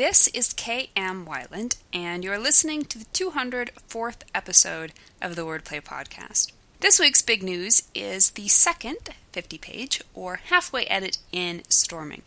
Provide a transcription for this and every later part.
This is K.M. Weiland, and you're listening to the 204th episode of the Wordplay Podcast. This week's big news is the second 50-page, or halfway edit in Storming.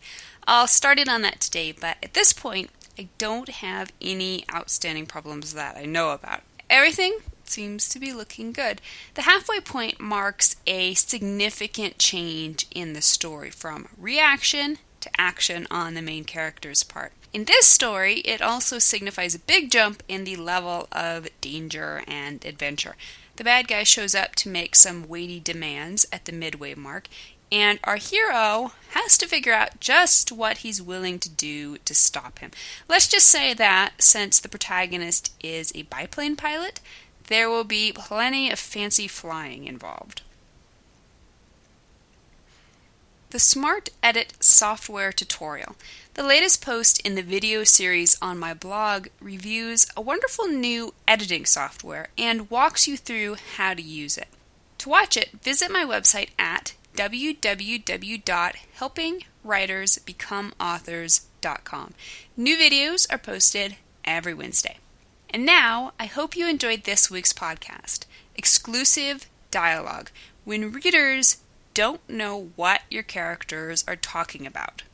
I'll start in on that today, but at this point, I don't have any outstanding problems that I know about. Everything seems to be looking good. The halfway point marks a significant change in the story, from reaction to action on the main character's part. In this story, it also signifies a big jump in the level of danger and adventure. The bad guy shows up to make some weighty demands at the midway mark, and our hero has to figure out just what he's willing to do to stop him. Let's just say that, since the protagonist is a biplane pilot, there will be plenty of fancy flying involved. The Smart Edit software tutorial. The latest post in the video series on my blog reviews a wonderful new editing software and walks you through how to use it. To watch it, visit my website at www.helpingwritersbecomeauthors.com. New videos are posted every Wednesday. And now, I hope you enjoyed this week's podcast, Exclusive Dialogue, when readers don't know what your characters are talking about.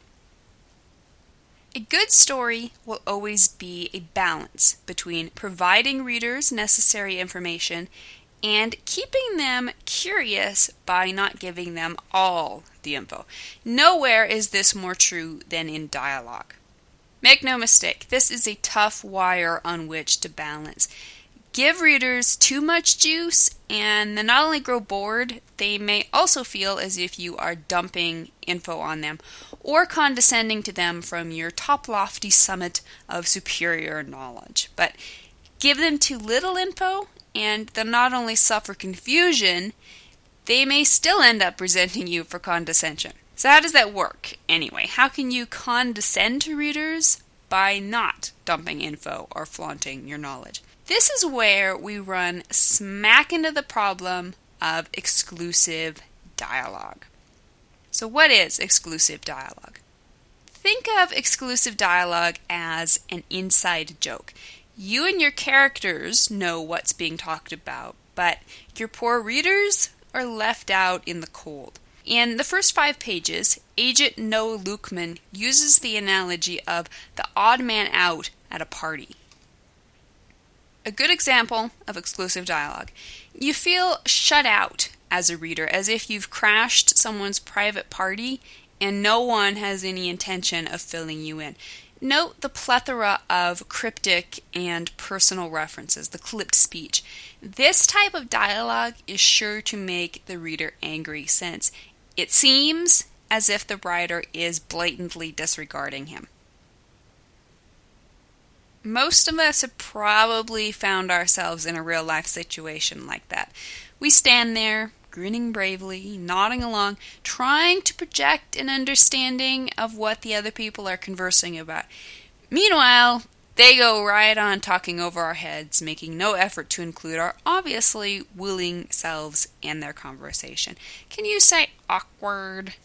A good story will always be a balance between providing readers necessary information and keeping them curious by not giving them all the info. Nowhere is this more true than in dialogue. Make no mistake, this is a tough wire on which to balance. Give readers too much juice, and they not only grow bored, they may also feel as if you are dumping info on them or condescending to them from your top lofty summit of superior knowledge. But give them too little info, and they'll not only suffer confusion, they may still end up resenting you for condescension. So how does that work anyway? How can you condescend to readers by not dumping info or flaunting your knowledge? This is where we run smack into the problem of exclusive dialogue. So what is exclusive dialogue? Think of exclusive dialogue as an inside joke. You and your characters know what's being talked about, but your poor readers are left out in the cold. In the first 5 pages, Agent Noah Lukeman uses the analogy of the odd man out at a party. A good example of exclusive dialogue. You feel shut out as a reader, as if you've crashed someone's private party and no one has any intention of filling you in. Note the plethora of cryptic and personal references, the clipped speech. This type of dialogue is sure to make the reader angry, since it seems as if the writer is blatantly disregarding him. Most of us have probably found ourselves in a real-life situation like that. We stand there, grinning bravely, nodding along, trying to project an understanding of what the other people are conversing about. Meanwhile, they go right on talking over our heads, making no effort to include our obviously willing selves in their conversation. Can you say awkward?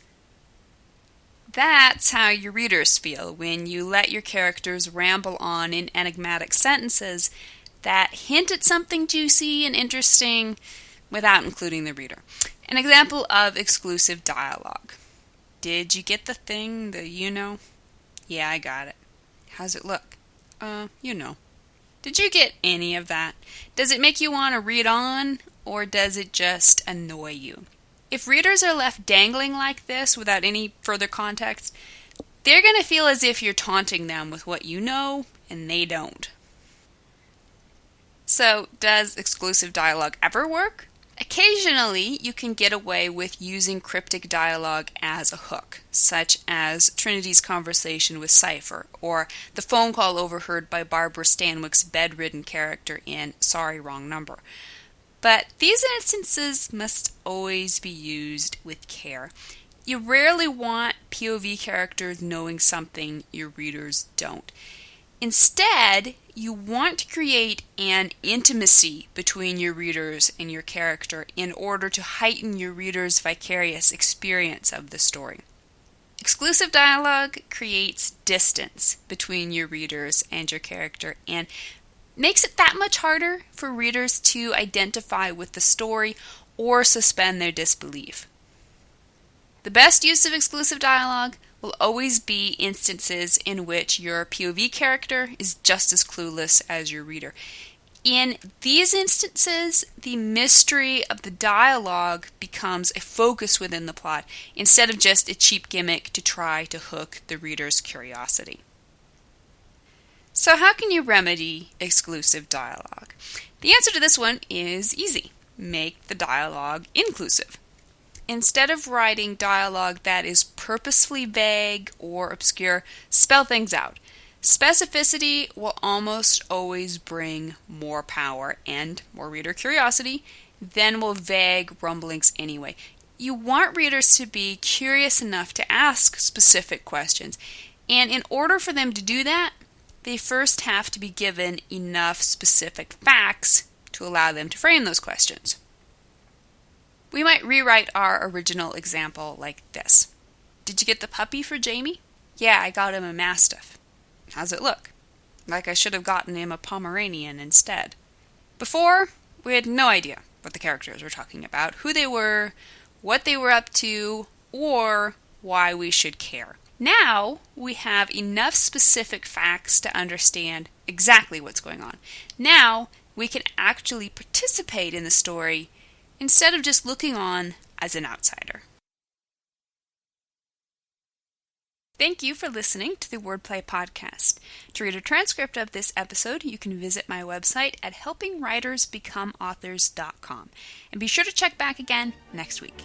That's how your readers feel when you let your characters ramble on in enigmatic sentences that hint at something juicy and interesting without including the reader. An example of exclusive dialogue. Did you get the thing, the you know? Yeah, I got it. How's it look? You know. Did you get any of that? Does it make you want to read on, or does it just annoy you? If readers are left dangling like this without any further context, they're going to feel as if you're taunting them with what you know and they don't. So, does exclusive dialogue ever work? Occasionally, you can get away with using cryptic dialogue as a hook, such as Trinity's conversation with Cypher, or the phone call overheard by Barbara Stanwyck's bedridden character in Sorry, Wrong Number. But these instances must always be used with care. You rarely want POV characters knowing something your readers don't. Instead, you want to create an intimacy between your readers and your character in order to heighten your reader's vicarious experience of the story. Exclusive dialogue creates distance between your readers and your character and makes it that much harder for readers to identify with the story or suspend their disbelief. The best use of exclusive dialogue will always be instances in which your POV character is just as clueless as your reader. In these instances, the mystery of the dialogue becomes a focus within the plot instead of just a cheap gimmick to try to hook the reader's curiosity. So how can you remedy exclusive dialogue? The answer to this one is easy. Make the dialogue inclusive. Instead of writing dialogue that is purposefully vague or obscure, spell things out. Specificity will almost always bring more power and more reader curiosity than will vague rumblings anyway. You want readers to be curious enough to ask specific questions, and in order for them to do that, they first have to be given enough specific facts to allow them to frame those questions. We might rewrite our original example like this. Did you get the puppy for Jamie? Yeah, I got him a Mastiff. How's it look? Like I should have gotten him a Pomeranian instead. Before, we had no idea what the characters were talking about, who they were, what they were up to, or why we should care. Now, we have enough specific facts to understand exactly what's going on. Now, we can actually participate in the story instead of just looking on as an outsider. Thank you for listening to the Wordplay Podcast. To read a transcript of this episode, you can visit my website at helpingwritersbecomeauthors.com. And be sure to check back again next week.